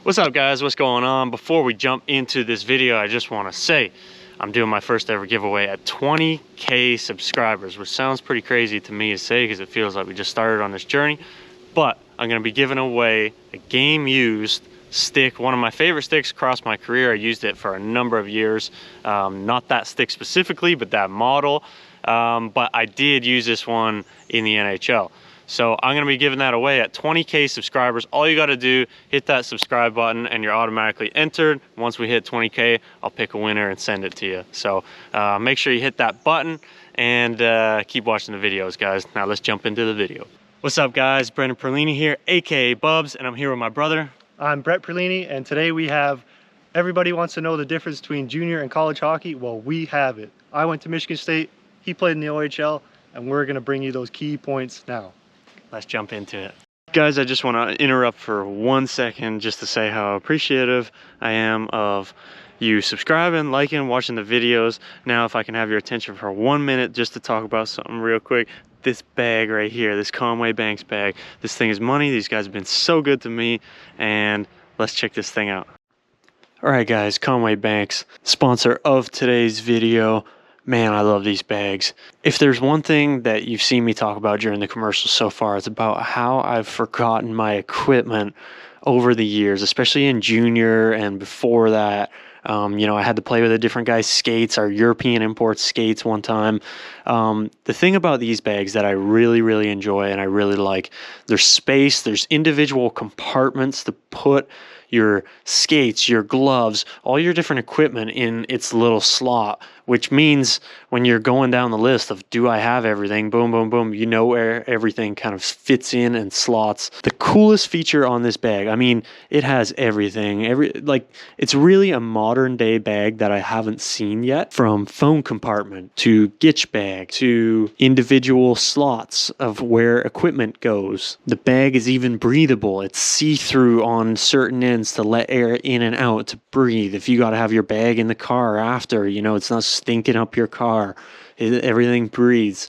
What's up, guys? What's going on? Before we jump into this video, I just want to say I'm doing my first ever giveaway at 20K subscribers, which sounds pretty crazy to me to say because it feels like we just started on this journey. But I'm going to be giving away a game used stick, one of my favorite sticks across my career. I used it for a number of years. Not that stick specifically, but that model. But I did use this one in the NHL. So I'm going to be giving that away at 20K subscribers. All you got to do, hit that subscribe button and you're automatically entered. Once we hit 20K, I'll pick a winner and send it to you. So make sure you hit that button and keep watching the videos, guys. Now let's jump into the video. What's up, guys? Brendan Perlini here, aka Bubs, and I'm here with my brother. I'm Brett Perlini, and today we have, everybody wants to know the difference between junior and college hockey. Well, we have it. I went to Michigan State, he played in the OHL, and we're going to bring you those key points now. Let's jump into it. Guys, I just want to interrupt for 1 second just to say how appreciative I am of you subscribing, liking, watching the videos. Now, if I can have your attention for 1 minute just to talk about something real quick. This bag right here, this Conway Banks bag, this thing is money. These guys have been so good to me, and let's check this thing out. All right, guys, Conway Banks, sponsor of today's video. Man, I love these bags. If there's one thing that you've seen me talk about during the commercials so far, it's about how I've forgotten my equipment over the years, especially in junior and before that. You know, I had to play with a different guy's skates, our European import skates one time. The thing about these bags that I really enjoy and I really like, there's space, there's individual compartments to put your skates, your gloves, all your different equipment in its little slot, which means when you're going down the list of do I have everything, boom, boom, boom, you know where everything kind of fits in and slots. The coolest feature on this bag, I mean, it has everything. It's really a modern day bag that I haven't seen yet, from phone compartment to gitch bag to individual slots of where equipment goes. The bag is even breathable. It's see-through on certain ends to let air in and out to breathe. If you got to have your bag in the car after, you know, it's not stinking up your car. Everything breathes.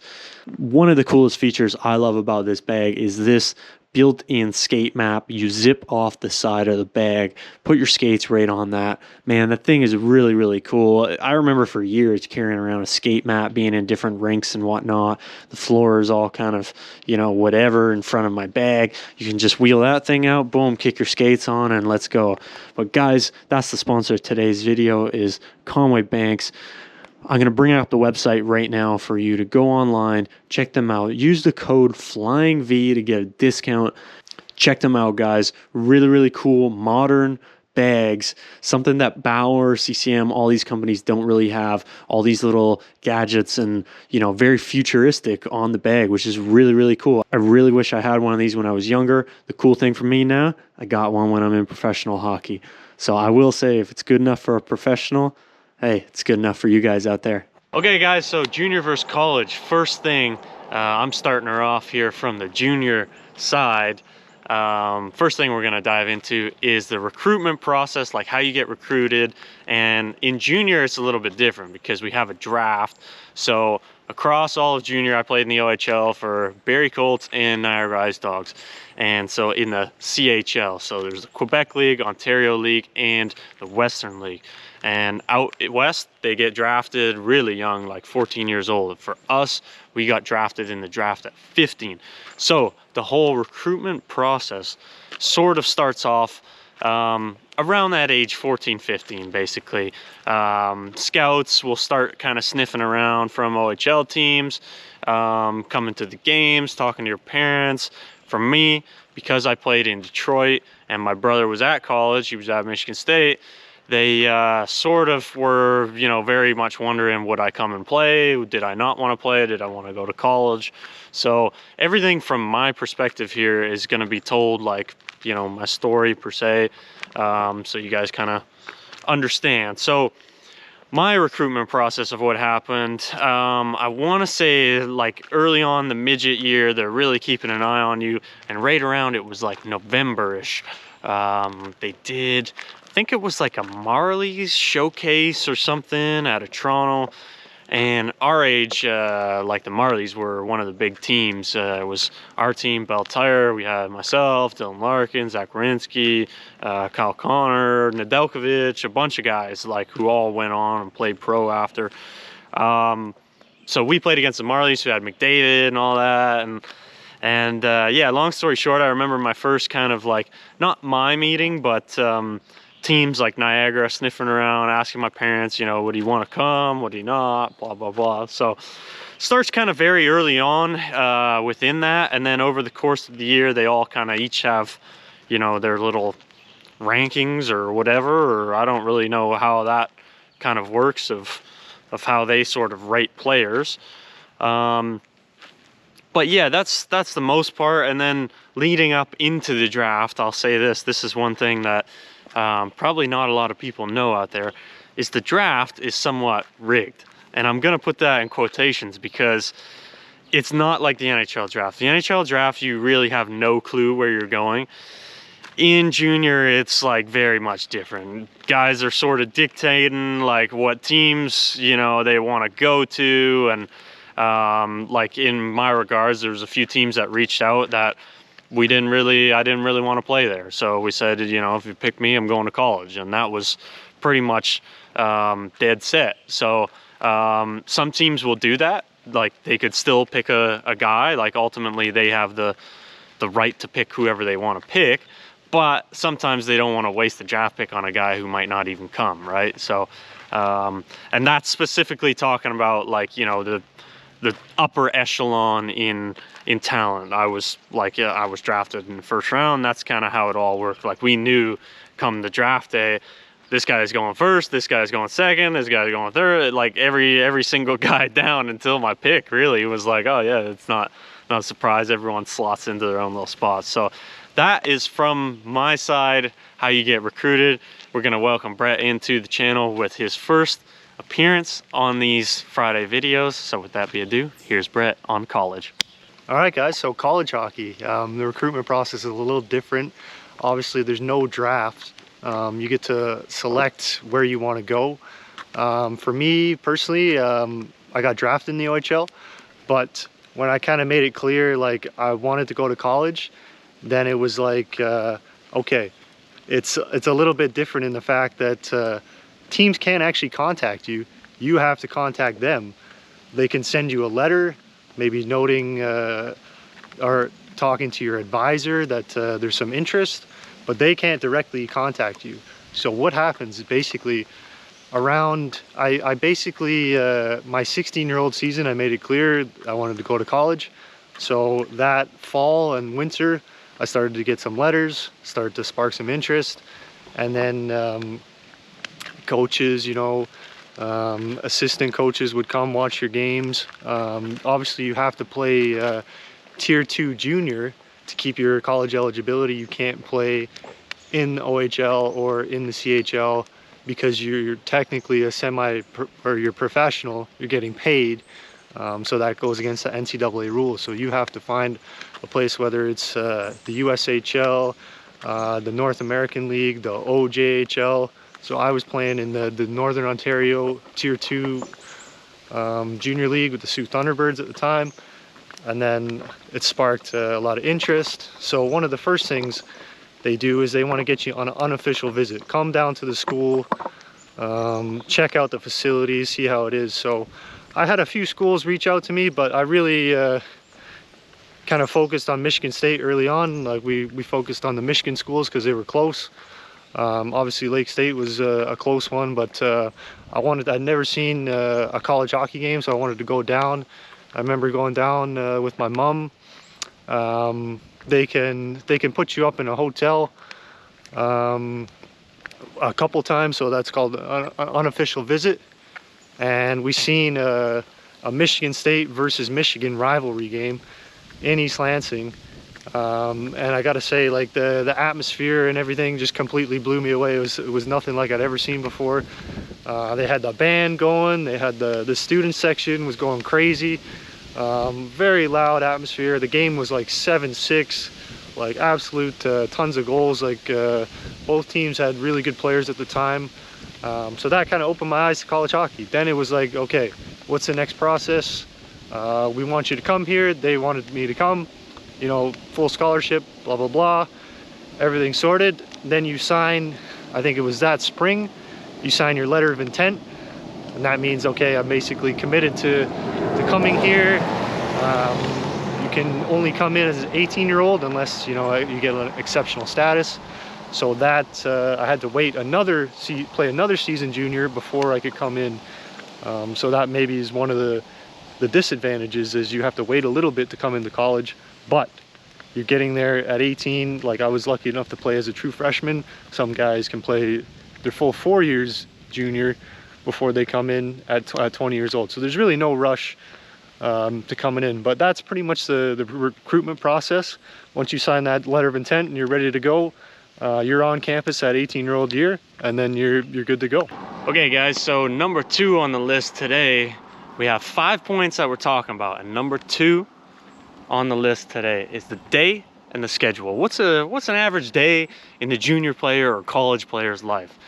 One of the coolest features I love about this bag is this built-in skate map. You zip off the side of the bag, put your skates right on that. Man, that thing is really cool. I remember for years carrying around a skate map, being in different rinks and whatnot. The floor is all kind of, you know, whatever in front of my bag. You can just wheel that thing out, boom, kick your skates on, and let's go. But guys, that's the sponsor of today's video, is Conway Banks. I'm going to bring up the website right now for you to go online, check them out. Use the code FLYINGV to get a discount. Check them out, guys. Really cool, modern bags. Something that Bauer, CCM, all these companies don't really have. All these little gadgets and, you know, very futuristic on the bag, which is really cool. I really wish I had one of these when I was younger. The cool thing for me now, I got one when I'm in professional hockey. So I will say, if it's good enough for a professional, hey, it's good enough for you guys out there. Okay, guys, so junior versus college. First thing, I'm starting her off here from the junior side. First thing we're going to dive into is the recruitment process, like how you get recruited. And in junior, it's a little bit different because we have a draft. So across all of junior, I played in the OHL for Barrie Colts and Niagara Ice Dogs. And so in the CHL, so there's the Quebec League, Ontario League, and the Western League. And out west, they get drafted really young, like 14 years old. For us, we got drafted in the draft at 15. So the whole recruitment process sort of starts off around that age, 14, 15, basically. Scouts will start kind of sniffing around from OHL teams, coming to the games, talking to your parents. For me, because I played in Detroit and my brother was at college, he was at Michigan State, they sort of were, you know, very much wondering, would I come and play? Did I not want to play? Did I want to go to college? So everything from my perspective here is going to be told, like, you know, my story per se, so you guys kind of understand. So my recruitment process of what happened, I want to say, like, early on the midget year, they're really keeping an eye on you, and right around, it was like November-ish. They did, I think it was like a Marley's showcase or something out of Toronto, And our age, like the Marlies were one of the big teams. It was our team, Bell Tire. We had myself, Dylan Larkin, Zach Warinsky, Kyle Connor, Nedeljkovic, a bunch of guys like who all went on and played pro after. So we played against the Marlies, who had McDavid and all that. And yeah, long story short, I remember my first kind of like, not my meeting, but teams like Niagara sniffing around, asking my parents, you know, would he want to come, would he not, blah, blah, blah. So starts kind of very early on within that. And then over the course of the year, they all kind of each have, you know, their little rankings or whatever, or I don't really know how that kind of works of how they sort of rate players. But yeah, that's the most part. And then leading up into the draft, I'll say this is one thing that probably not a lot of people know out there, is the draft is somewhat rigged. And I'm going to put that in quotations because it's not like the NHL draft. The NHL draft, you really have no clue where you're going. In junior, it's like very much different. Guys are sort of dictating like what teams, you know, they want to go to. And like in my regards, there's a few teams that reached out that I didn't really want to play there. So we said, you know, if you pick me, I'm going to college. And that was pretty much dead set. So some teams will do that. Like they could still pick a guy. Like ultimately they have the right to pick whoever they want to pick. But sometimes they don't want to waste a draft pick on a guy who might not even come, right? So, and that's specifically talking about like, you know, the upper echelon in talent. I was drafted in the first round. That's kind of how it all worked. Like we knew come the draft day, this guy's going first, this guy's going second, this guy's going third. Like every single guy down until my pick really was like, oh yeah, it's not a surprise. Everyone slots into their own little spots. So that is from my side how you get recruited. We're gonna welcome Brett into the channel with his first appearance on these Friday videos. So with that being ado, here's Brett on college. All right, guys, so college hockey. The recruitment process is a little different. Obviously, there's no draft. You get to select where you want to go. For me, personally, I got drafted in the OHL, but when I kind of made it clear, like, I wanted to go to college, then it was like, okay, it's a little bit different in the fact that teams can't actually contact you. You have to contact them. They can send you a letter, maybe noting or talking to your advisor that there's some interest, but they can't directly contact you. So what happens is basically around, I basically, my 16-year-old season, I made it clear I wanted to go to college. So that fall and winter, I started to get some letters, started to spark some interest. And then coaches, you know, assistant coaches would come watch your games. Obviously you have to play tier 2 junior to keep your college eligibility. You can't play in the OHL or in the CHL because you're technically a or you're professional, you're getting paid. So that goes against the NCAA rules. So you have to find a place, whether it's the USHL, the North American League, the OJHL. So I was playing in the Northern Ontario Tier 2 Junior League with the Sioux Thunderbirds at the time. And then it sparked a lot of interest. So one of the first things they do is they want to get you on an unofficial visit. Come down to the school, check out the facilities, see how it is. So I had a few schools reach out to me, but I really kind of focused on Michigan State early on. Like we focused on the Michigan schools because they were close. Obviously Lake State was a close one, but I'd never seen a college hockey game, so I wanted to go down. I remember going down with my mom. They can put you up in a hotel a couple times, so that's called an unofficial visit. And we seen a Michigan State versus Michigan rivalry game in East Lansing. And I gotta say, like the atmosphere and everything just completely blew me away. It was nothing like I'd ever seen before. They had the band going, they had the student section was going crazy. Very loud atmosphere. The game was like 7-6, like absolute tons of goals. Like both teams had really good players at the time. So that kind of opened my eyes to college hockey. Then it was like, okay, what's the next process? We want you to come here. They wanted me to come, you know, full scholarship, blah, blah, blah, everything sorted. Then you sign, I think it was that spring, you sign your letter of intent. And that means, okay, I'm basically committed to coming here. You can only come in as an 18-year-old unless, you know, you get an exceptional status. So that I had to wait play another season junior before I could come in. So that maybe is one of the disadvantages, is you have to wait a little bit to come into college, but you're getting there at 18. Like, I was lucky enough to play as a true freshman. Some guys can play their full 4 years junior before they come in at 20 years old. So there's really no rush to coming in, but that's pretty much the recruitment process. Once you sign that letter of intent and you're ready to go, you're on campus at 18-year-old year, and then you're good to go. Okay guys, so number 2 on the list today, we have 5 points that we're talking about, and number 2 on the list today is the day and the schedule. What's an average day in the junior player or college player's life?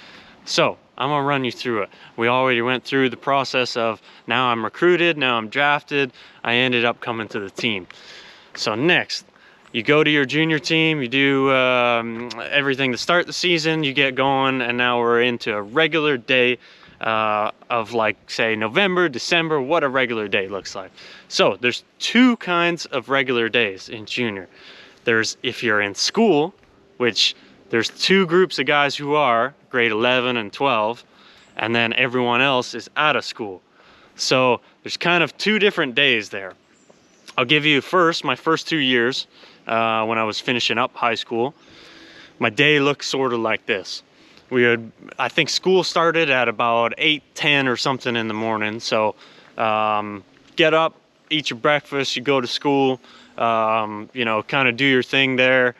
So I'm gonna run you through it. We already went through the process of, now I'm recruited, now I'm drafted, I ended up coming to the team. So next, you go to your junior team, you do everything to start the season, you get going, and now we're into a regular day of, like, say November, December, what a regular day looks like. So there's 2 kinds of regular days in junior. There's, if you're in school, which there's 2 groups of guys who are grade 11 and 12, and then everyone else is out of school. So there's kind of 2 different days there. I'll give you my first 2 years when I was finishing up high school. My day looked sort of like this. I think school started at about 8:10 or something in the morning. So get up, eat your breakfast, you go to school, you know, kind of do your thing there,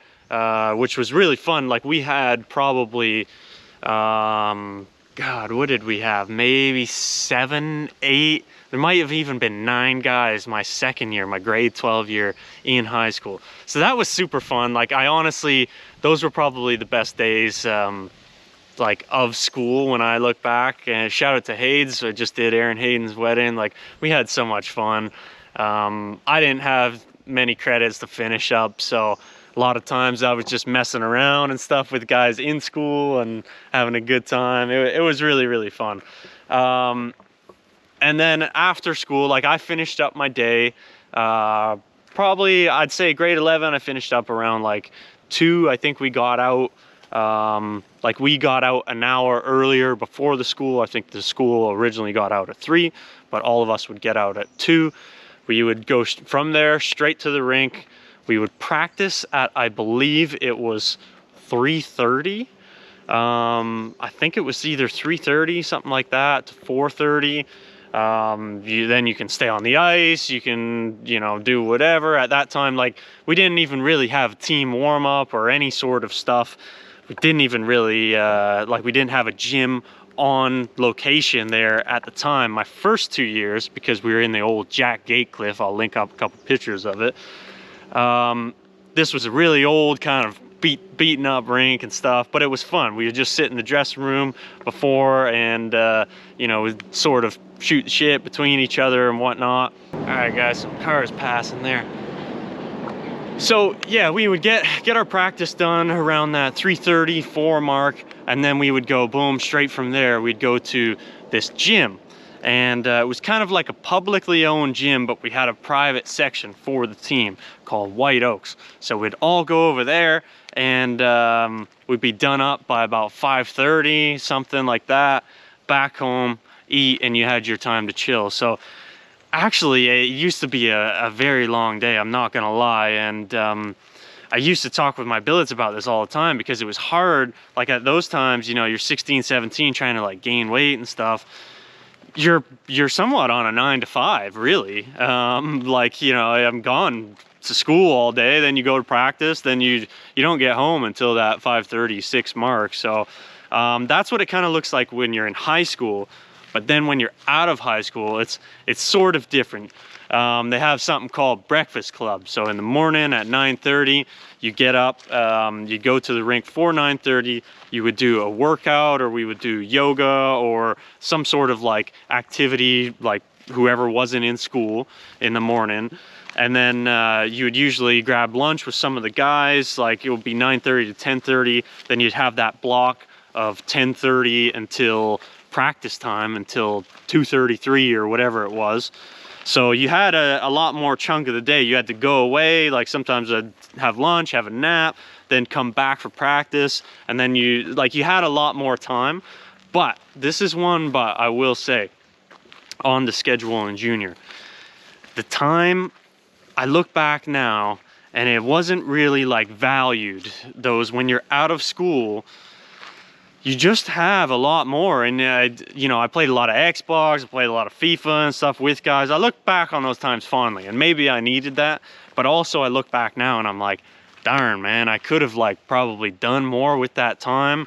which was really fun. Like, we had probably, God, what did we have? Maybe 7, 8. There might have even been 9 guys my second year, my grade 12 year in high school. So that was super fun. Like, I honestly, those were probably the best days, like, of school when I look back. And shout out to Hayes. I just did Aaron Hayden's wedding. Like, we had so much fun. I didn't have many credits to finish up, so a lot of times I was just messing around and stuff with guys in school and having a good time. It was really, really fun. And then after school, like, I finished up my day, probably, I'd say grade 11, I finished up around like 2. I think we got out, like, we got out an hour earlier before the school. I think the school originally got out at 3, but all of us would get out at 2. We would go from there straight to the rink. We would practice at, I believe it was 3:30. I think it was either 3:30, something like that, to 4:30. Then you can stay on the ice, you can, you know, do whatever. At that time, like, we didn't even really have team warm-up or any sort of stuff. We didn't even really, like, we didn't have a gym on location there at the time. My first 2 years, because we were in the old Jack Gatecliff, I'll link up a couple pictures of it. This was a really old kind of beaten up rink and stuff, but it was fun. We would just sit in the dressing room before and, you know, we'd sort of shoot shit between each other and whatnot. All right, guys, some cars passing there. So yeah, we would get our practice done around that 3:30, 4 mark, and then we would go boom, straight from there. We'd go to this gym, and it was kind of like a publicly owned gym, but we had a private section for the team called White Oaks. So we'd all go over there, and we'd be done up by about 5:30, something like that, back home, eat, and you had your time to chill. So actually, it used to be a very long day, I'm not gonna lie, and I used to talk with my billets about this all the time because it was hard. Like, at those times, you know, you're 16, 17, trying to, like, gain weight and stuff. You're somewhat on a 9 to 5, really. Like, you know, I'm gone to school all day, then you go to practice, then you don't get home until that 5:30, 6 mark. So that's what it kind of looks like when you're in high school. But then when you're out of high school, it's sort of different. They have something called breakfast club. So in the morning at 9:30, you get up, you go to the rink for 9:30, you would do a workout, or we would do yoga or some sort of, like, activity, like whoever wasn't in school in the morning. And then you would usually grab lunch with some of the guys, like it would be 9:30 to 10:30. Then you'd have that block of 10:30 until practice time, until 2:33 or whatever it was. So you had a lot more chunk of the day. You had to go away, like sometimes I'd have lunch, have a nap, then come back for practice, and then you had a lot more time. But this is one but I will say on the schedule in junior. The time, I look back now, and it wasn't really like valued. Those, when you're out of school, you just have a lot more. And you know, I played a lot of Xbox, I played a lot of FIFA and stuff with guys. I look back on those times fondly, and maybe I needed that, but also I look back now and I'm like, darn man, I could have like probably done more with that time.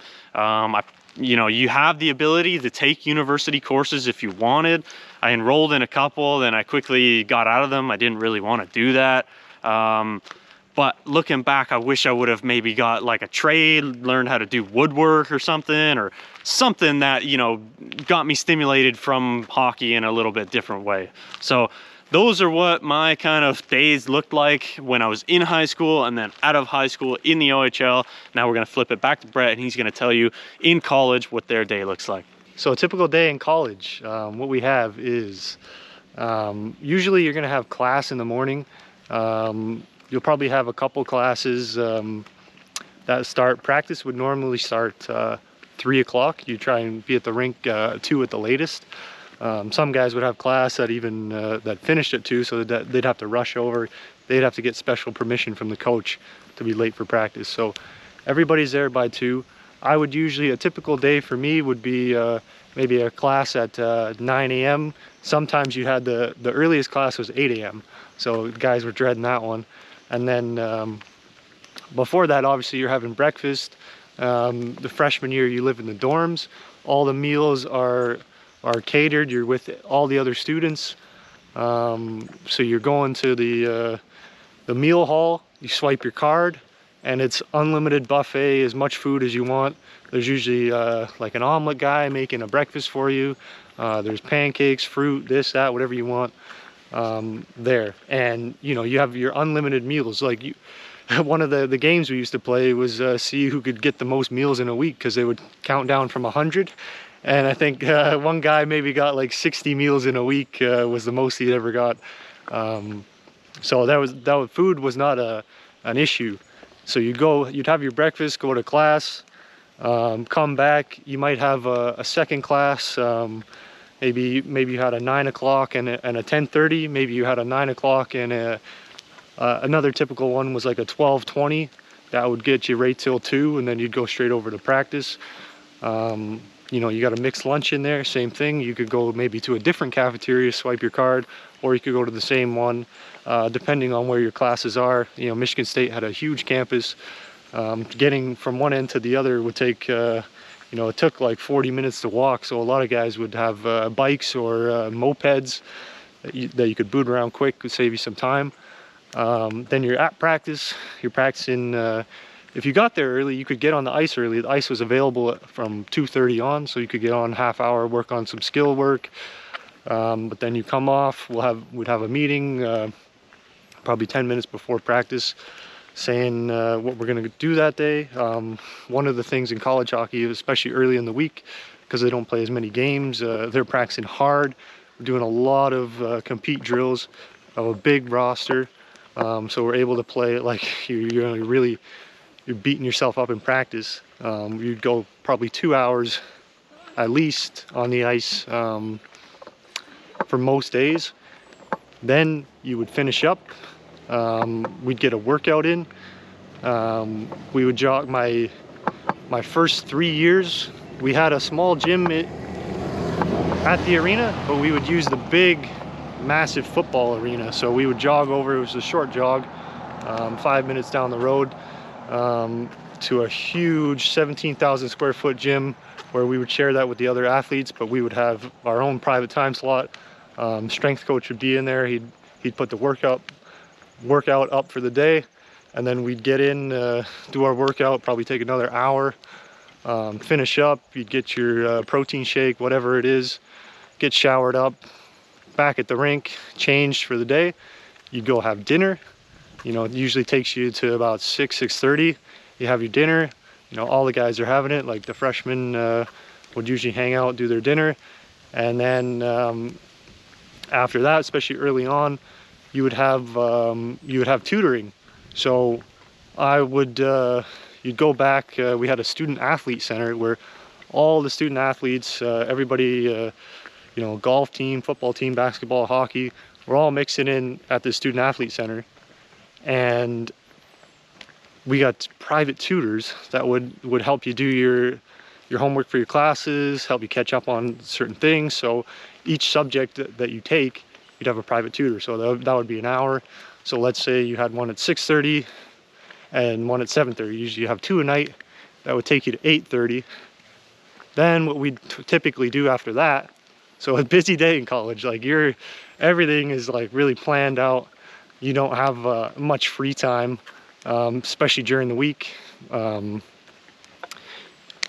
You know, you have the ability to take university courses if you wanted. I enrolled in a couple, then I quickly got out of them. I didn't really want to do that. But looking back, I wish I would have maybe got like a trade, learned how to do woodwork or something that, you know, got me stimulated from hockey in a little bit different way. So those are what my kind of days looked like when I was in high school and then out of high school in the OHL. Now we're gonna flip it back to Brett, and he's gonna tell you in college what their day looks like. So a typical day in college, what we have is usually you're gonna have class in the morning. You'll probably have a couple classes that start. Practice would normally start 3 o'clock. You try and be at the rink 2 at the latest. Some guys would have class that even that finished at 2, so that they'd have to rush over. They'd have to get special permission from the coach to be late for practice. So everybody's there by 2. I would usually, a typical day for me would be maybe a class at 9 a.m. Sometimes you had the earliest class was 8 a.m. So guys were dreading that one. And then before that, obviously you're having breakfast. The freshman year you live in the dorms. All the meals are catered. You're with all the other students. So you're going to the meal hall, you swipe your card, and it's unlimited buffet, as much food as you want. There's usually like an omelet guy making a breakfast for you. There's pancakes, fruit, this, that, whatever you want there. And you know, you have your unlimited meals. Like one of the games we used to play was see who could get the most meals in a week, because they would count down from 100. And I think one guy maybe got like 60 meals in a week, was the most he'd ever got. So that food was not an issue. So you'd have your breakfast, go to class, come back. You might have a second class. Maybe you had a 9 o'clock and a 10:30. Maybe you had a 9 o'clock and another typical one was like a 12:20. That would get you right till 2, and then you'd go straight over to practice. You know, you got a mixed lunch in there, same thing. You could go maybe to a different cafeteria, swipe your card, or you could go to the same one, depending on where your classes are. You know, Michigan State had a huge campus. Getting from one end to the other would take, you know, it took like 40 minutes to walk. So a lot of guys would have bikes or mopeds that you could boot around quick, could save you some time. Then you're at practice, you're practicing. If you got there early, you could get on the ice early. The ice was available from 2:30 on, so you could get on half hour, work on some skill work. But then you come off, we'd have a meeting probably 10 minutes before practice, saying what we're going to do that day. One of the things in college hockey, especially early in the week, because they don't play as many games, they're practicing hard. We're doing a lot of compete drills, of a big roster. So we're able to play like you're beating yourself up in practice. You'd go probably 2 hours at least on the ice for most days. Then you would finish up. We'd get a workout in. We would jog. My first 3 years, we had a small gym at the arena, but we would use the big, massive football arena. So we would jog over. It was a short jog, 5 minutes down the road, to a huge 17,000 square foot gym, where we would share that with the other athletes, but we would have our own private time slot. Strength coach would be in there. He'd put the workout up for the day, and then we'd get in, do our workout, probably take another hour, finish up. You'd get your protein shake, whatever it is, get showered up, back at the rink, changed for the day. You'd go have dinner. You know, it usually takes you to about 6:30. You have your dinner. You know, all the guys are having it. Like the freshmen would usually hang out, do their dinner. And then after that, especially early on, you would have tutoring. So you'd go back. We had a student athlete center where all the student athletes, everybody, you know, golf team, football team, basketball, hockey, we're all mixing in at the student athlete center. And we got private tutors that would help you do your homework for your classes, help you catch up on certain things. So each subject that you take, you'd have a private tutor. So that would be an hour. So let's say you had one at 6:30 and one at 7:30. Usually you have 2 a night. That would take you to 8:30. Then what we typically do after that, so a busy day in college, like everything is like really planned out. You don't have much free time, especially during the week.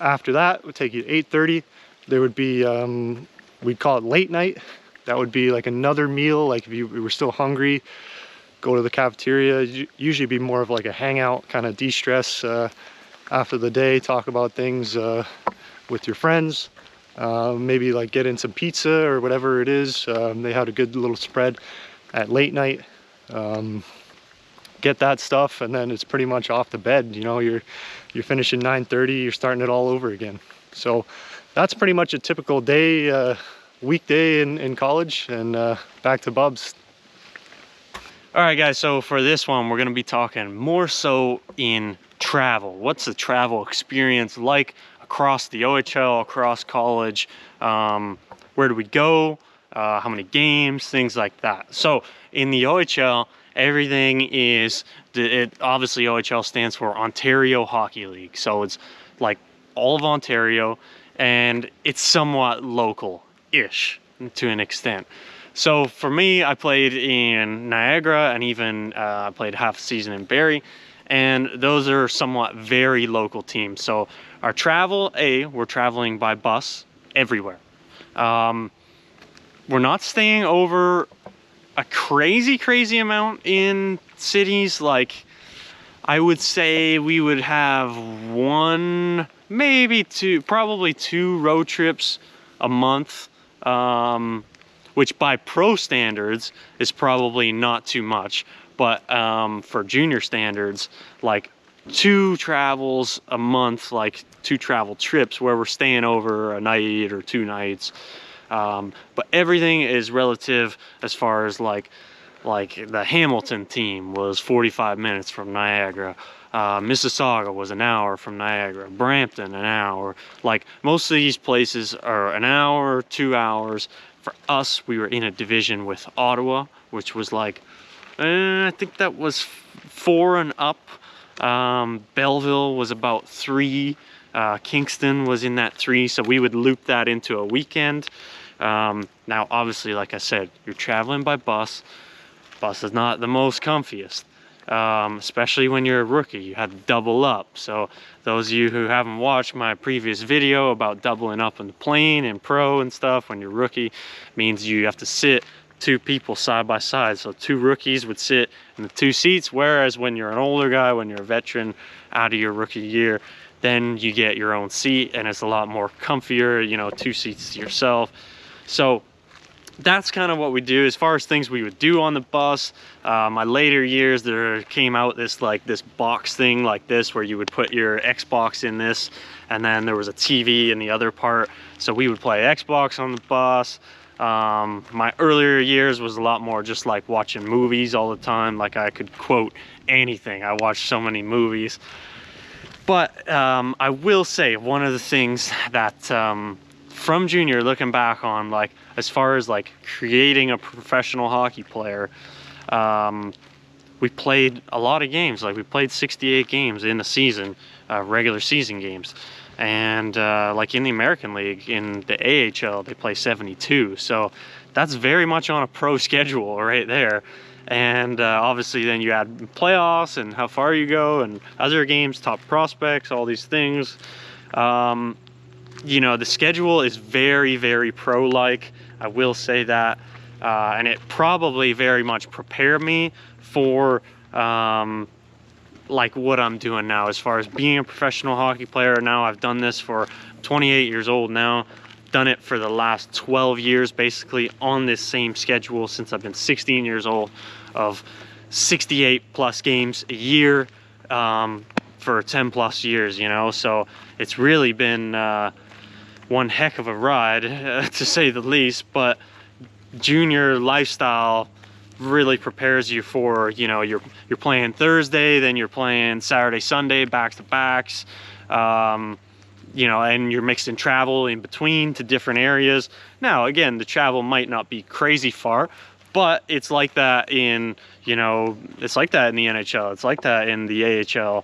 After that, it would take you to 8:30. There would be, we'd call it late night. That would be like another meal. Like if you were still hungry, go to the cafeteria. Usually be more of like a hangout, kind of de-stress after the day, talk about things with your friends. Maybe like get in some pizza or whatever it is. They had a good little spread at late night. Get that stuff, and then it's pretty much off to bed. You know, you're finishing 9:30, you're starting it all over again. So that's pretty much a typical day, weekday in college, and back to Bubs. All right, guys, so for this one, we're going to be talking more so in travel. What's the travel experience like across the OHL, across college? Where do we go? How many games? Things like that. So in the OHL, everything is, obviously OHL stands for Ontario Hockey League. So it's like all of Ontario, and it's somewhat local-ish to an extent. So for me, I played in Niagara, and even I played half a season in Barrie, and those are somewhat very local teams. So our travel, we're traveling by bus everywhere. We're not staying over a crazy amount in cities. Like, I would say we would have one, maybe two, probably 2 road trips a month, which by pro standards is probably not too much, but for junior standards, like 2 travels a month, like 2 travel trips where we're staying over a night or 2 nights. But everything is relative as far as like the Hamilton team was 45 minutes from Niagara. Mississauga was an hour from Niagara. Brampton, an hour. Like, most of these places are an hour, 2 hours. For us, we were in a division with Ottawa, which was like, I think that was 4 and up. Belleville was about 3. Kingston was in that 3, so we would loop that into a weekend. Now, obviously, like I said, you're traveling by bus. Bus is not the most comfiest, especially when you're a rookie. You had to double up. So those of you who haven't watched my previous video about doubling up in the plane and pro and stuff when you're rookie, means you have to sit 2 people side by side. So 2 rookies would sit in the 2 seats, whereas when you're an older guy, when you're a veteran out of your rookie year, then you get your own seat, and it's a lot more comfier, you know, 2 seats to yourself. So that's kind of what we do. As far as things we would do on the bus, my later years, there came out this box thing like this, where you would put your Xbox in this, and then there was a TV in the other part. So we would play Xbox on the bus. My earlier years was a lot more just like watching movies all the time. Like, I could quote anything. I watched so many movies. But I will say, one of the things that from junior, looking back on, like, as far as like creating a professional hockey player, we played a lot of games. Like, we played 68 games in a season, regular season games. And like in the American League, in the AHL, they play 72. So that's very much on a pro schedule right there. And obviously then you add playoffs and how far you go and other games, top prospects, all these things. You know, the schedule is very pro-like. I will say that. and it probably very much prepared me for like what I'm doing now as far as being a professional hockey player. Now I've done this for 28 years old now, done it for the last 12 years basically on this same schedule since I've been 16 years old, of 68 plus games a year for 10 plus years, you know. So it's really been one heck of a ride to say the least. But junior lifestyle really prepares you for, you know, you're playing Thursday, then you're playing Saturday, Sunday, back-to-backs, you know, and you're mixing travel in between to different areas. Now, again, the travel might not be crazy far, but it's like that in, you know, it's like that in the NHL, it's like that in the AHL.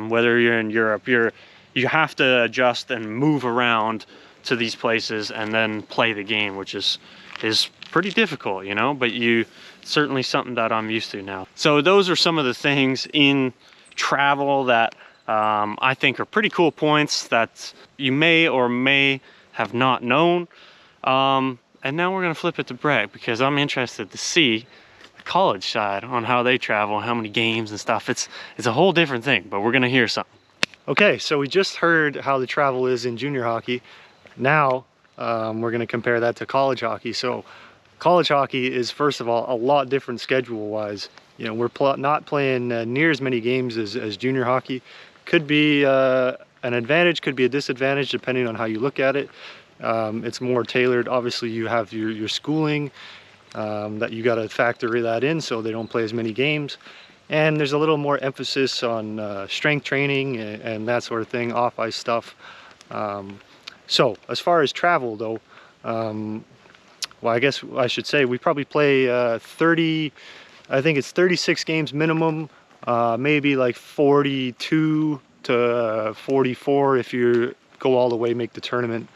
Whether you're in Europe, you have to adjust and move around to these places and then play the game, which is pretty difficult, you know, but certainly something that I'm used to now. So those are some of the things in travel that I think are pretty cool points that you may or may have not known. And now we're gonna flip it to Brett, because I'm interested to see the college side on how they travel, how many games and stuff. It's a whole different thing, but we're gonna hear something. Okay, so we just heard how the travel is in junior hockey. Now we're gonna compare that to college hockey. So college hockey is, first of all, a lot different schedule-wise. You know, we're not playing near as many games as junior hockey. Could be an advantage, could be a disadvantage, depending on how you look at it. It's more tailored. Obviously, you have your schooling that you got to factor that in, so they don't play as many games. And there's a little more emphasis on strength training and that sort of thing, off-ice stuff. So as far as travel, though, well, I guess I should say we probably play 30, I think it's 36 games minimum, maybe like 42 to 44 if you go all the way, make the tournament,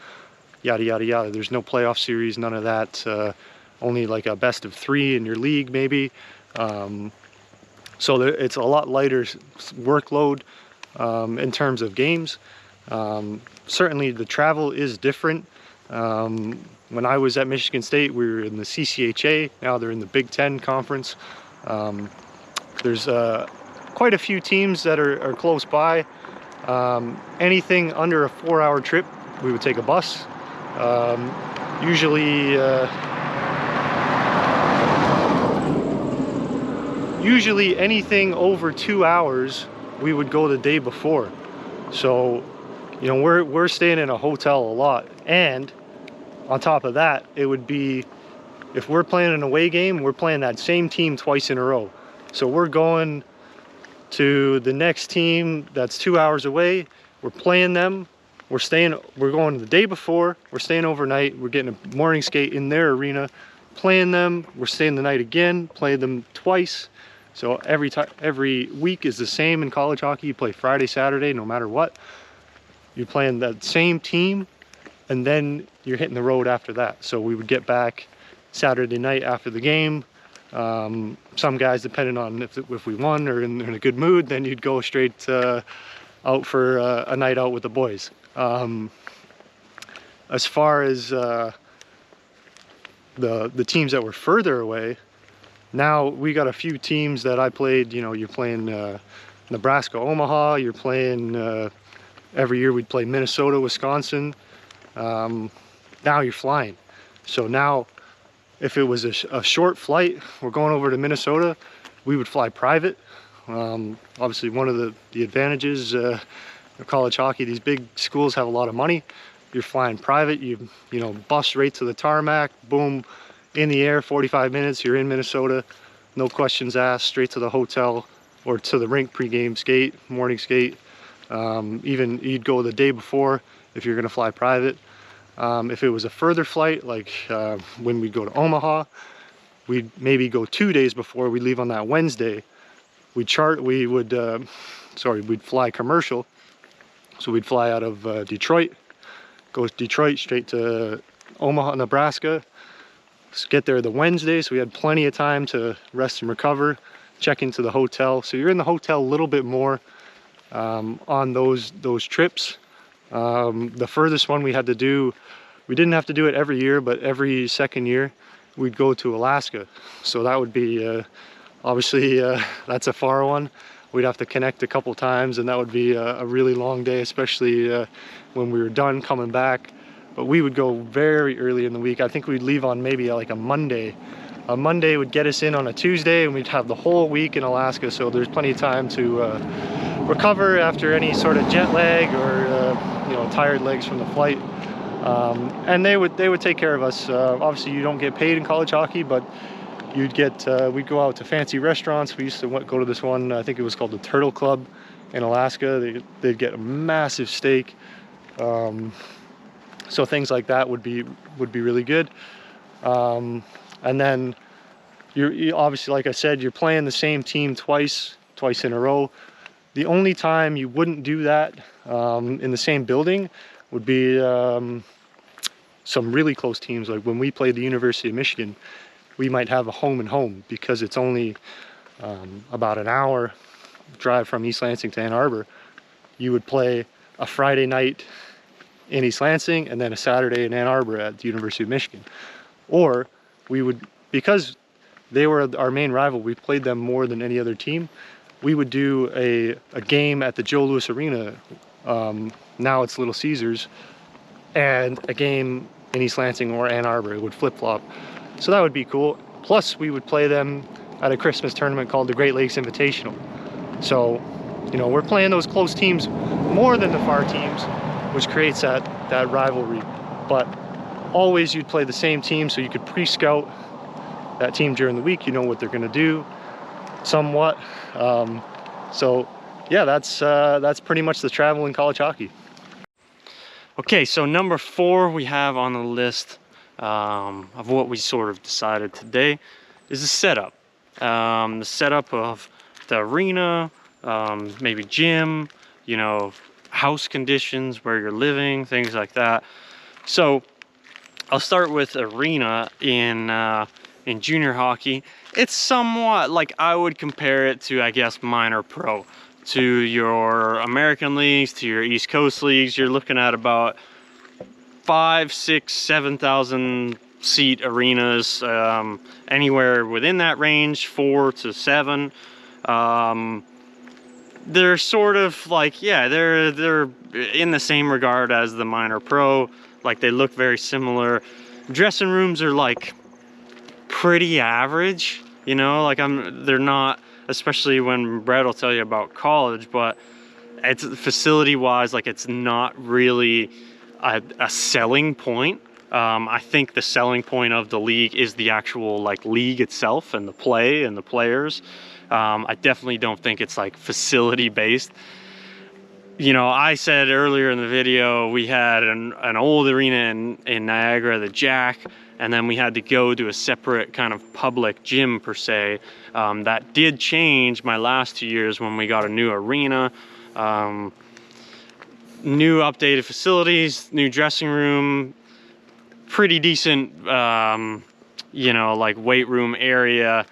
yada, yada, yada. There's no playoff series, none of that. Only like a best of 3 in your league, maybe. So it's a lot lighter workload in terms of games. Certainly the travel is different. When I was at Michigan State, we were in the CCHA. Now they're in the Big Ten Conference. There's quite a few teams that are close by. Anything under a 4-hour trip, we would take a bus. Usually anything over 2 hours, we would go the day before. So, you know, we're staying in a hotel a lot. And on top of that, it would be, if we're playing an away game, we're playing that same team twice in a row. So we're going to the next team that's 2 hours away. We're playing them. We're going the day before. We're staying overnight. We're getting a morning skate in their arena, playing them. We're staying the night again, playing them twice. So every week is the same in college hockey. You play Friday, Saturday, no matter what. You're playing that same team, and then you're hitting the road after that. So we would get back Saturday night after the game. Some guys, depending on if we won or in a good mood, then you'd go straight out for a night out with the boys. As far as the teams that were further away, now we got a few teams that I played. You know, you're playing Nebraska, Omaha. You're playing every year we'd play Minnesota, Wisconsin. Now you're flying. So now, if it was a short flight, we're going over to Minnesota, we would fly private. Obviously, one of the advantages of college hockey, these big schools have a lot of money. You're flying private. You know, bus right to the tarmac, boom, in the air, 45 minutes. You're in Minnesota, no questions asked, straight to the hotel or to the rink, pregame skate, morning skate. Even you'd go the day before if you're going to fly private. If it was a further flight, like when we'd go to Omaha, we'd maybe go 2 days before. We'd leave on that Wednesday. We'd fly commercial. So we'd fly out of Detroit, go to Detroit straight to Omaha, Nebraska. Get there the Wednesday, so we had plenty of time to rest and recover, check into the hotel. So you're in the hotel a little bit more on those trips. The furthest one we had to do, we didn't have to do it every year, but every second year, we'd go to Alaska. So that would be obviously that's a far one. We'd have to connect a couple times, and that would be a really long day, especially when we were done coming back. But we would go very early in the week. I think we'd leave on maybe like a Monday. A Monday would get us in on a Tuesday, and we'd have the whole week in Alaska, so there's plenty of time to recover after any sort of jet lag or you know, tired legs from the flight. And they would take care of us. Obviously you don't get paid in college hockey, but you'd get we'd go out to fancy restaurants. We used to go to this one, I think it was called the Turtle Club in Alaska. They'd get a massive steak. So things like that would be really good. And then you obviously, like I said, you're playing the same team twice in a row. The only time you wouldn't do that in the same building would be some really close teams. Like when we played the University of Michigan, we might have a home and home because it's only about an hour drive from East Lansing to Ann Arbor. You would play a Friday night in East Lansing and then a Saturday in Ann Arbor at the University of Michigan. Or we would, because they were our main rival, we played them more than any other team, we would do a game at the Joe Louis Arena, now it's Little Caesars, and a game in East Lansing or Ann Arbor. It would flip-flop. So that would be cool. Plus we would play them at a Christmas tournament called the Great Lakes Invitational. So, you know, we're playing those close teams more than the far teams, which creates that rivalry. But always you'd play the same team, so you could pre-scout that team during the week. You know what they're gonna do somewhat. So yeah, that's pretty much the travel in college hockey. Okay, so number 4 we have on the list of what we sort of decided today is the setup. The setup of the arena, maybe gym, you know, house conditions, where you're living, things like that. So I'll start with arena in junior hockey. It's somewhat like, I would compare it to, I guess, minor pro, to your American leagues, to your East Coast leagues. You're looking at about 5, 6, 7,000 seat arenas, anywhere within that range, 4 to 7. They're sort of like, yeah, they're in the same regard as the minor pro. Like, they look very similar. Dressing rooms are like pretty average, you know, like they're not, especially when Brad will tell you about college, but it's facility wise, like it's not really a selling point. I think the selling point of the league is the actual like league itself and the play and the players. I definitely don't think it's like facility based. You know, I said earlier in the video, we had an old arena in Niagara, the Jack, and then we had to go to a separate kind of public gym per se. That did change my last 2 years when we got a new arena, new updated facilities, new dressing room, pretty decent, you know, like weight room area.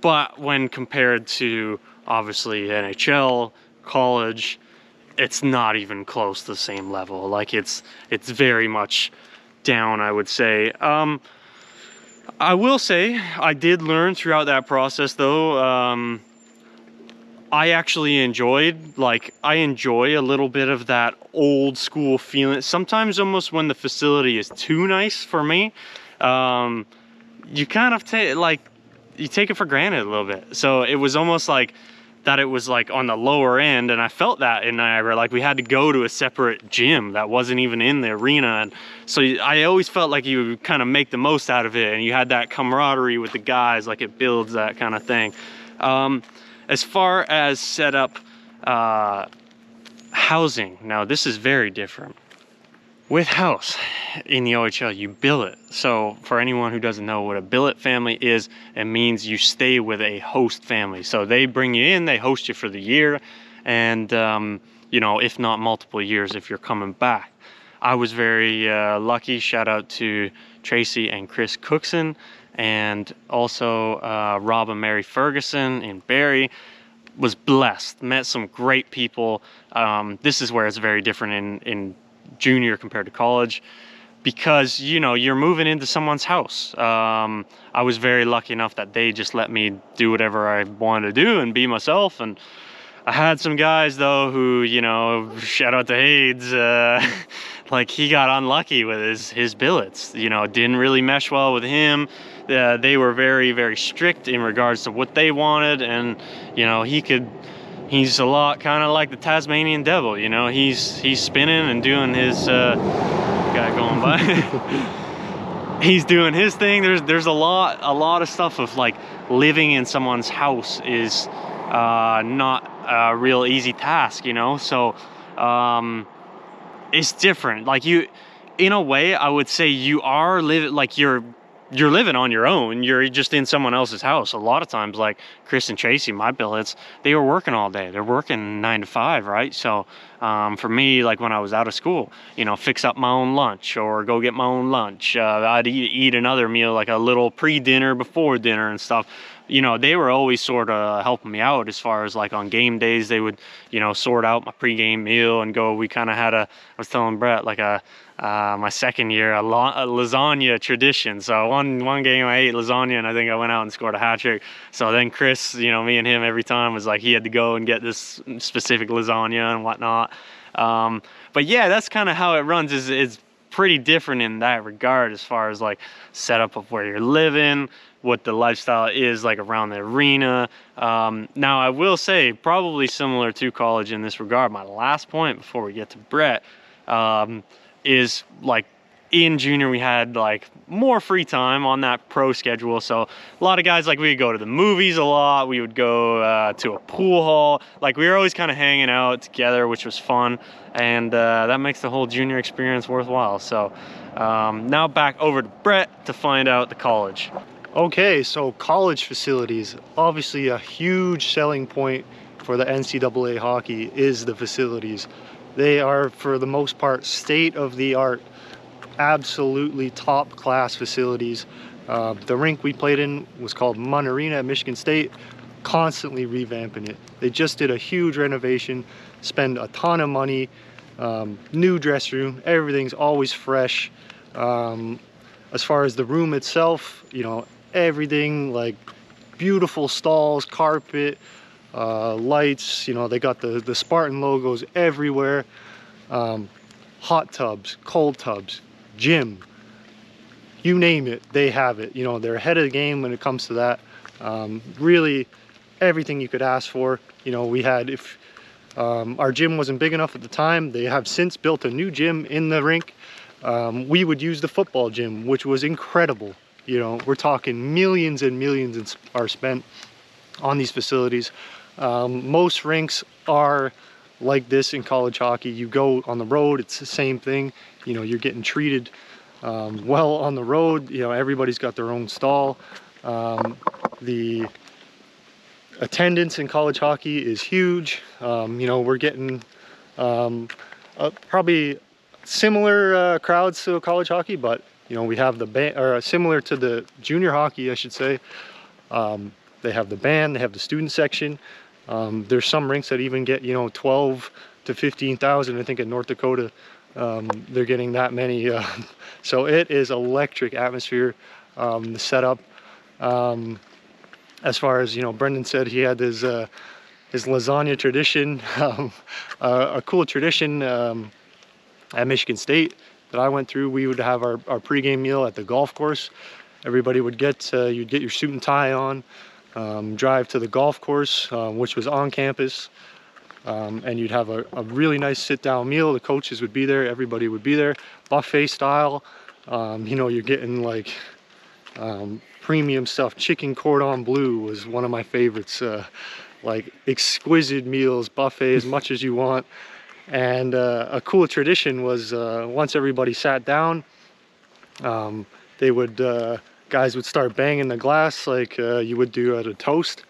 But when compared to obviously NHL, college, it's not even close to the same level. Like it's very much down, I would say. I will say I did learn throughout that process though. I actually enjoyed, like, I enjoy a little bit of that old school feeling. Sometimes almost when the facility is too nice for me, you kind of you take it for granted a little bit. So it was almost like that it was like on the lower end, and I felt that in Niagara, like we had to go to a separate gym that wasn't even in the arena. And so I always felt like you would kind of make the most out of it, and you had that camaraderie with the guys, like it builds that kind of thing. As far as setup, housing, now this is very different. With house in the OHL, you billet. So for anyone who doesn't know what a billet family is, it means you stay with a host family. So they bring you in, they host you for the year, and you know, if not multiple years if you're coming back. I was very lucky. Shout out to Tracy and Chris Cookson, and also Rob and Mary Ferguson in Barrie. Was blessed, met some great people. This is where it's very different in junior compared to college. because, you know, you're moving into someone's house. I was very lucky enough that they just let me do whatever I wanted to do and be myself. And I had some guys though who, you know, shout out to Hades, like he got unlucky with his billets, you know, didn't really mesh well with him. They were very, very strict in regards to what they wanted, and, you know, he's a lot kind of like the Tasmanian devil, you know, he's spinning and doing his, guy going by. He's doing his thing. There's a lot of stuff of like living in someone's house is not a real easy task, you know. So it's different. Like, you, in a way, I would say you are living, like you're living on your own. You're just in someone else's house. A lot of times, like Chris and Tracy, my billets, they were working all day. They're working 9 to 5, right? So for me, like when I was out of school, you know, fix up my own lunch or go get my own lunch. I'd eat another meal, like a little pre-dinner, before dinner and stuff. You know, they were always sort of helping me out as far as like on game days, they would, you know, sort out my pre-game meal and go. We kind of had I was telling Brett, like my second year, a lasagna tradition. So one game I ate lasagna, and I think I went out and scored a hat trick. So then Chris, you know, me and him every time was like he had to go and get this specific lasagna and whatnot. But yeah, that's kind of how it runs. Is pretty different in that regard as far as like setup of where you're living, what the lifestyle is like around the arena. Now I will say probably similar to college in this regard. My last point before we get to Brett is like in junior we had like more free time on that pro schedule. So a lot of guys, like we would go to the movies a lot, we would go to a pool hall, like we were always kind of hanging out together, which was fun, and that makes the whole junior experience worthwhile. So now back over to Brett to find out the college. Okay, so college facilities, obviously a huge selling point for the NCAA hockey is the facilities. They are, for the most part, state-of-the-art, absolutely top-class facilities. The rink we played in was called Munn Arena at Michigan State, constantly revamping it. They just did a huge renovation, spend a ton of money, new dress room, everything's always fresh. As far as the room itself, you know, everything like beautiful stalls, carpet, lights, you know, they got the Spartan logos everywhere. Hot tubs, cold tubs, gym, you name it, they have it. You know, they're ahead of the game when it comes to that. Really everything you could ask for. You know, we had, if our gym wasn't big enough at the time, they have since built a new gym in the rink. We would use the football gym, which was incredible. You know, we're talking millions and millions are spent on these facilities. Most rinks are like this in college hockey. You go on the road, it's the same thing. You know, you're getting treated well on the road. You know, everybody's got their own stall. The attendance in college hockey is huge. You know, we're getting probably similar crowds to college hockey, but you know, we have the band, or similar to the junior hockey, I should say. They have the band, they have the student section. There's some rinks that even get, you know, 12 to 15,000. I think in North Dakota, they're getting that many. So it is electric atmosphere, the setup. As far as, you know, Brendan said, he had his lasagna tradition, a cool tradition at Michigan State that I went through. We would have our pregame meal at the golf course. Everybody would get, you'd get your suit and tie on, drive to the golf course, which was on campus, and you'd have a really nice sit-down meal. The coaches would be there, everybody would be there, buffet style. You know, you're getting like premium stuff. Chicken cordon bleu was one of my favorites. Like exquisite meals, buffet as much as you want. And a cool tradition was once everybody sat down, they would guys would start banging the glass like you would do at a toast,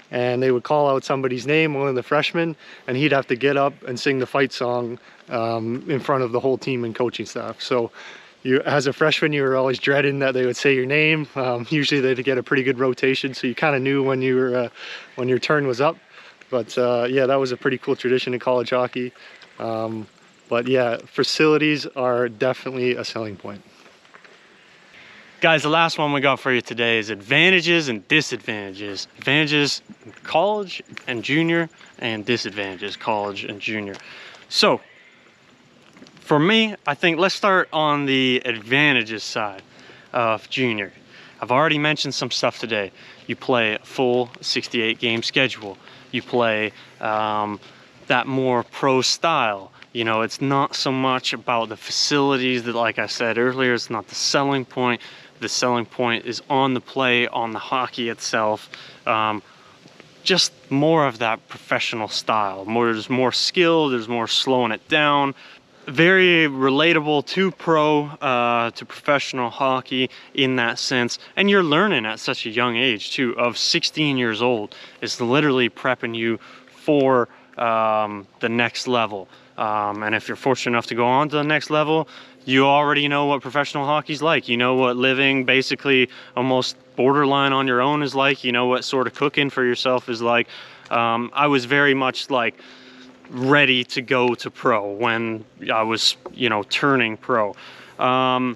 and they would call out somebody's name, one of the freshmen, and he'd have to get up and sing the fight song in front of the whole team and coaching staff. So you, as a freshman, you were always dreading that they would say your name. Usually they'd get a pretty good rotation, so you kind of knew when you were when your turn was up. But yeah, that was a pretty cool tradition in college hockey. But yeah, facilities are definitely a selling point. Guys, the last one we got for you today is advantages and disadvantages. Advantages in college and junior, and disadvantages college and junior. So for me, I think let's start on the advantages side of junior. I've already mentioned some stuff today. You play a full 68 game schedule. You play that more pro style. You know, it's not so much about the facilities that, like I said earlier, it's not the selling point. The selling point is on the play, on the hockey itself. Just more of that professional style. There's more skill, there's more slowing it down. Very relatable to pro, to professional hockey in that sense. And you're learning at such a young age too. Of 16 years old, it's literally prepping you for the next level. And if you're fortunate enough to go on to the next level, you already know what professional hockey's like. You know what living basically almost borderline on your own is like. You know what sort of cooking for yourself is like. I was very much like ready to go to pro when I was, you know, turning pro. I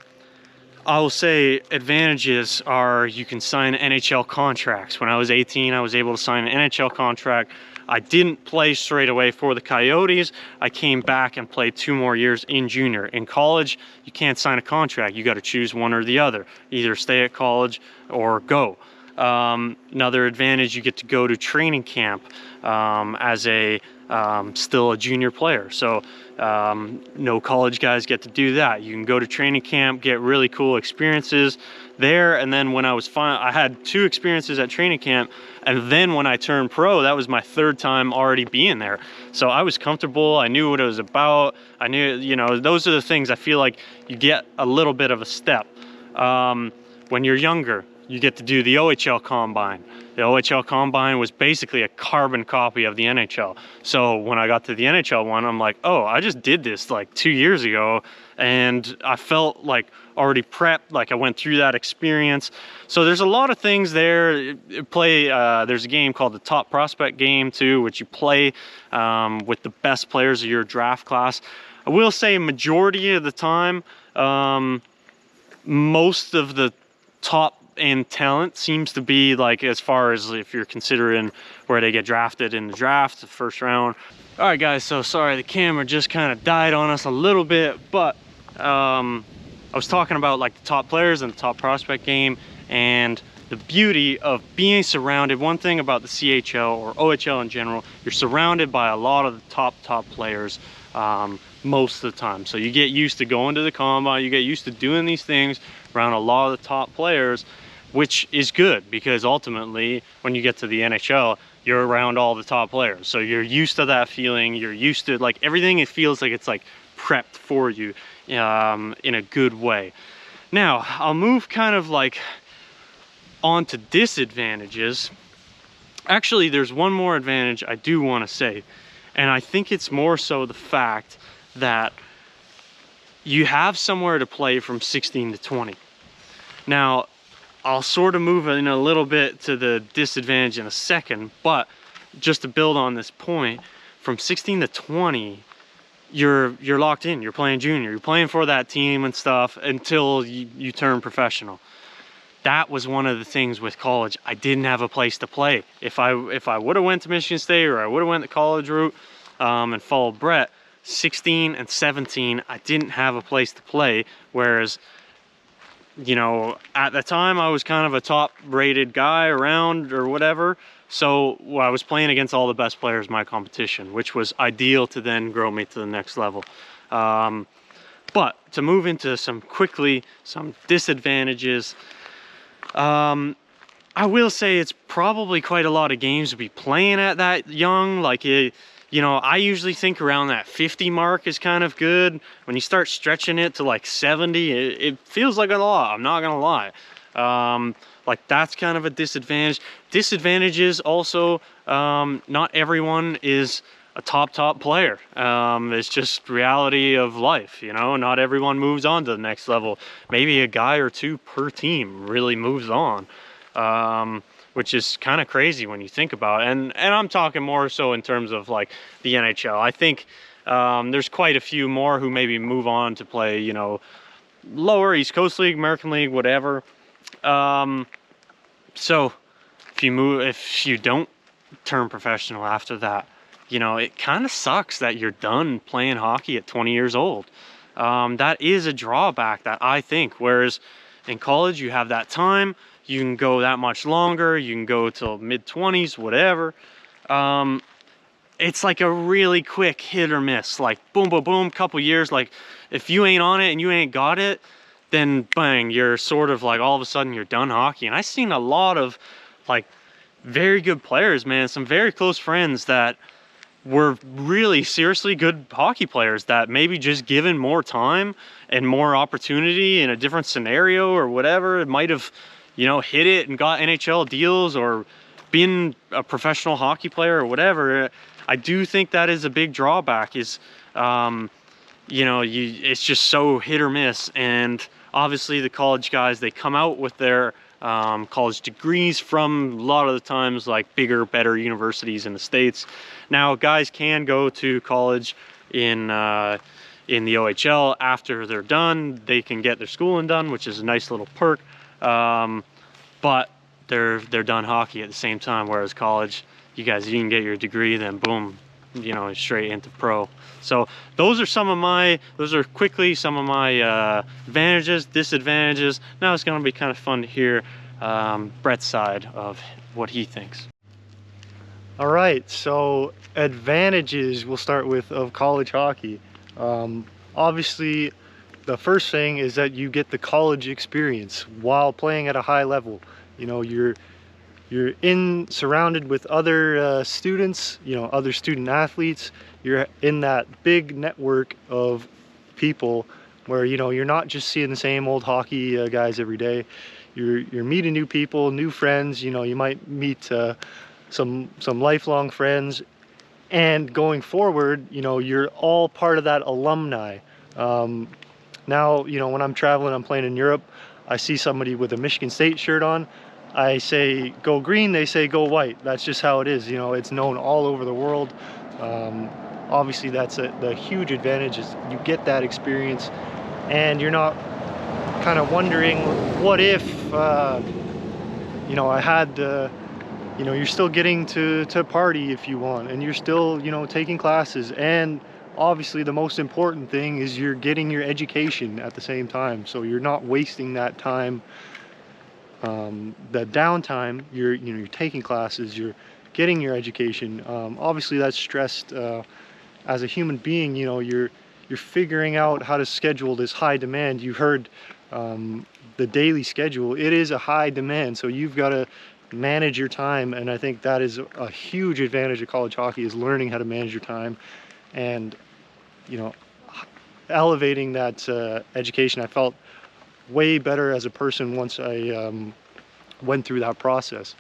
will say advantages are you can sign NHL contracts. When I was 18, I was able to sign an NHL contract. I didn't play straight away for the Coyotes. I came back and played 2 more years in junior. In college, you can't sign a contract. You got to choose one or the other. Either stay at college or go. Another advantage, you get to go to training camp as a still a junior player. So no college guys get to do that. You can go to training camp, get really cool experiences there. And then when I was I had 2 experiences at training camp. And then when I turned pro, that was my 3rd time already being there. So I was comfortable. I knew what it was about. I knew, you know, those are the things I feel like you get a little bit of a step. When you're younger, you get to do the OHL Combine. The OHL Combine was basically a carbon copy of the NHL. So when I got to the NHL one, I'm like, oh, I just did this like 2 years ago. And I felt like already prepped, like I went through that experience. So there's a lot of things there. There's a game called the Top Prospect game too, which you play with the best players of your draft class. I will say majority of the time, most of the top end talent seems to be like, as far as if you're considering where they get drafted in the draft, the 1st round. All right, guys, so sorry the camera just kind of died on us a little bit, but I was talking about like the top players and the top prospect game and the beauty of being surrounded. One thing about the CHL or OHL in general, you're surrounded by a lot of the top players most of the time. So you get used to going to the combine, you get used to doing these things around a lot of the top players, which is good because ultimately when you get to the NHL, you're around all the top players. So you're used to that feeling. You're used to like everything. It feels like it's like prepped for you in a good way. Now I'll move kind of like on to disadvantages. Actually, there's one more advantage I do want to say, and I think it's more so the fact that you have somewhere to play from 16 to 20. Now, I'll sort of move in a little bit to the disadvantage in a second, but just to build on this point, from 16 to 20, you're locked in. You're playing junior. You're playing for that team and stuff until you turn professional. That was one of the things with college. I didn't have a place to play. If I would have went to Michigan State or I would have went the college route and followed Brett, 16 and 17, I didn't have a place to play. Whereas, you know, at the time I was kind of a top rated guy around or whatever. So I was playing against all the best players in my competition, which was ideal to then grow me to the next level. But to move into some disadvantages, I will say it's probably quite a lot of games to be playing at that young. Like, you know, I usually think around that 50 mark is kind of good. When you start stretching it to like 70, it feels like a lot. I'm not gonna lie. Like that's kind of a disadvantage. Disadvantages also, not everyone is a top player. It's just reality of life, you know. Not everyone moves on to the next level. Maybe a guy or 2 per team really moves on, which is kind of crazy when you think about it. And I'm talking more so in terms of like the NHL. I think There's quite a few more who maybe move on to play, you know, lower East Coast League, American League, whatever. So if you don't turn professional after that, you know, it kind of sucks that you're done playing hockey at 20 years old. That is a drawback that I think, whereas in college you have that time, you can go that much longer, you can go till mid-20s, whatever. It's like a really quick hit or miss, like boom, boom, boom, couple years. Like if you ain't on it and you ain't got it, then bang, you're sort of like all of a sudden you're done hockey. And I've seen a lot of like very good players, man, some very close friends that were really seriously good hockey players that maybe just given more time and more opportunity in a different scenario or whatever, it might have, you know, hit it and got NHL deals or been a professional hockey player or whatever. I do think that is a big drawback is, you know, it's just so hit or miss. And obviously the college guys, they come out with their college degrees from a lot of the times like bigger, better universities in the States. Now guys can go to college in the OHL after they're done. They can get their schooling done, which is a nice little perk. But they're done hockey at the same time, whereas college, you can get your degree, then boom, you know, straight into pro. So those are quickly some of my advantages, disadvantages. Now it's going to be kind of fun to hear Brett's side of what he thinks. All right, so advantages we'll start with of college hockey. Obviously, the first thing is that you get the college experience while playing at a high level. You know, you're surrounded with other students, you know, other student athletes. You're in that big network of people where, you know, you're not just seeing the same old hockey guys every day. You're meeting new people, new friends. You know, you might meet some lifelong friends, and going forward, you know, you're all part of that alumni. Now, you know, when I'm traveling, I'm playing in Europe, I see somebody with a Michigan State shirt on, I say go green, they say go white. That's just how it is. You know, it's known all over the world. Obviously that's the huge advantage is you get that experience and you're not kind of wondering what if you know, I had you know, you're still getting to party if you want, and you're still, you know, taking classes, and obviously the most important thing is you're getting your education at the same time, so you're not wasting that time. The downtime, you're taking classes, you're getting your education. Obviously that's stressed. As a human being, you know, you're figuring out how to schedule this high demand. You heard the daily schedule. It is a high demand, so you've got to manage your time, and I think that is a huge advantage of college hockey, is learning how to manage your time and, you know, elevating that education. I felt way better as a person once I went through that process.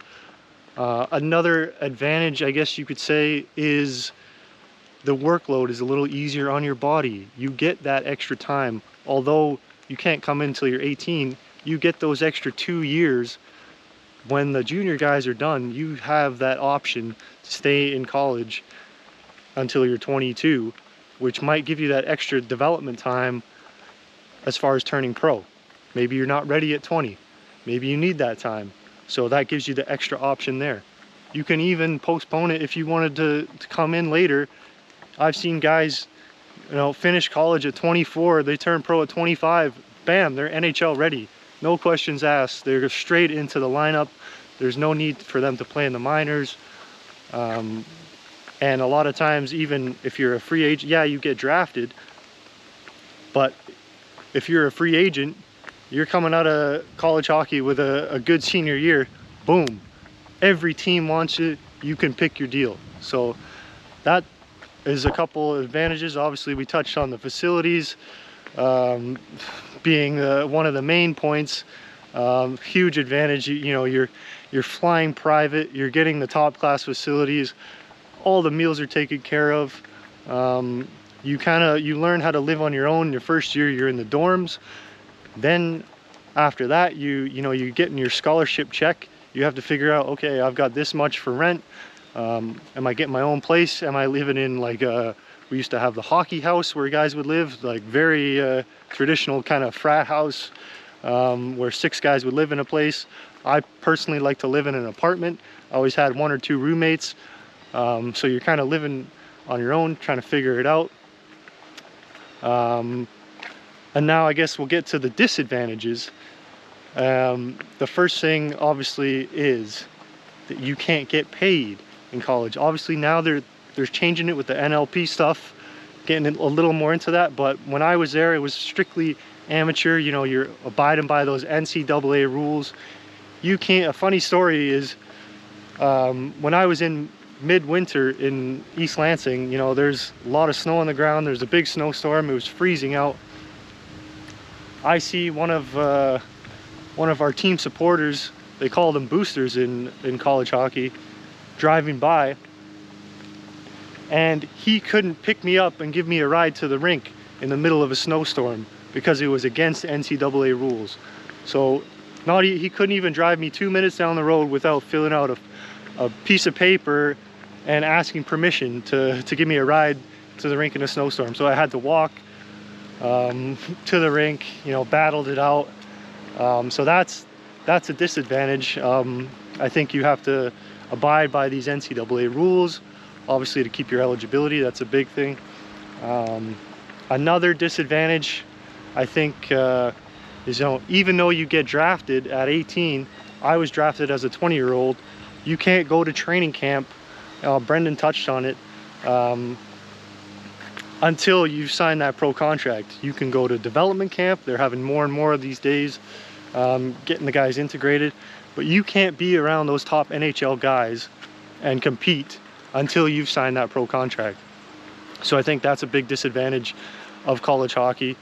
Another advantage, I guess you could say, is the workload is a little easier on your body. You get that extra time. Although you can't come in until you're 18, you get those extra 2 years. When the junior guys are done, you have that option to stay in college until you're 22, which might give you that extra development time as far as turning pro. Maybe you're not ready at 20. Maybe you need that time. So that gives you the extra option there. You can even postpone it if you wanted to come in later. I've seen guys, you know, finish college at 24, they turn pro at 25, bam, they're NHL ready. No questions asked. They're straight into the lineup. There's no need for them to play in the minors. And a lot of times, even if you're a free agent, yeah, you get drafted. But if you're a free agent, you're coming out of college hockey with a good senior year, boom. Every team wants you. You can pick your deal. So that is a couple of advantages. Obviously, we touched on the facilities. Being one of the main points. Huge advantage. You know, you're flying private, you're getting the top class facilities, all the meals are taken care of. You learn how to live on your own. Your first year you're in the dorms, then after that you get in your scholarship check. You have to figure out, okay, I've got this much for rent. Am I getting my own place? Am I living in like a We used to have the hockey house where guys would live, like very traditional kind of frat house, where 6 guys would live in a place. I personally like to live in an apartment. I always had 1 or 2 roommates. So you're kind of living on your own, trying to figure it out. And now I guess we'll get to the disadvantages. The first thing obviously is that you can't get paid in college. Obviously now they're changing it with the NLP stuff, getting a little more into that, but when I was there it was strictly amateur. You know, you're abiding by those NCAA rules. You can't. A funny story is when I was in midwinter in East Lansing, you know, there's a lot of snow on the ground. There's a big snowstorm. It was freezing out. I see one of our team supporters, they call them boosters in college hockey, driving by, and he couldn't pick me up and give me a ride to the rink in the middle of a snowstorm because it was against NCAA rules. So he couldn't even drive me 2 minutes down the road without filling out a piece of paper and asking permission to give me a ride to the rink in a snowstorm. So I had to walk to the rink, you know, battled it out. So that's a disadvantage. I think you have to abide by these NCAA rules, obviously, to keep your eligibility. That's a big thing. Another disadvantage, I think, is, you know, even though you get drafted at 18, I was drafted as a 20-year-old, you can't go to training camp. Brendan touched on it. Until you sign that pro contract. You can go to development camp. They're having more and more of these days, getting the guys integrated, but you can't be around those top NHL guys and compete until you've signed that pro contract. So I think that's a big disadvantage of college hockey.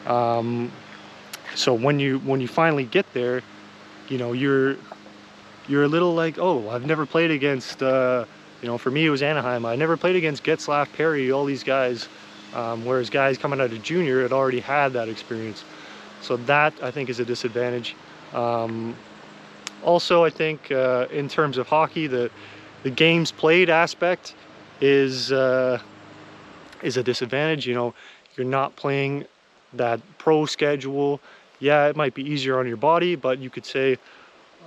So when you finally get there, you know, you're a little like, oh, I've never played against, you know, for me it was Anaheim. I never played against Getzlaf, Perry, all these guys, whereas guys coming out of junior had already had that experience. So that, I think, is a disadvantage. Also, I think in terms of hockey, the games played aspect is a disadvantage. You know, you're not playing that pro schedule. Yeah, it might be easier on your body, but you could say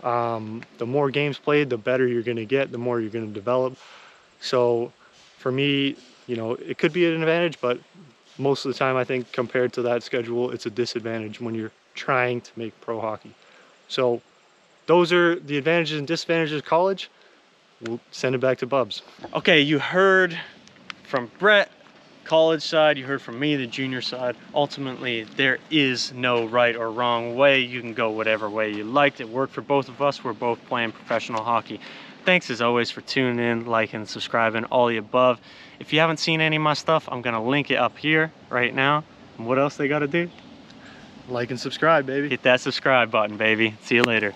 the more games played, the better you're going to get, the more you're going to develop. So for me, you know, it could be an advantage, but most of the time I think compared to that schedule, it's a disadvantage when you're trying to make pro hockey. So those are the advantages and disadvantages of college. We'll send it back to Bubs. Okay, you heard from Brett, college side, you heard from me, the junior side. Ultimately, there is no right or wrong way. You can go whatever way you liked. It worked for both of us. We're both playing professional hockey. Thanks as always for tuning in, liking, subscribing, all the above. If you haven't seen any of my stuff, I'm gonna link it up here right now. And what else they gotta do? Like and subscribe, baby. Hit that subscribe button, baby. See you later.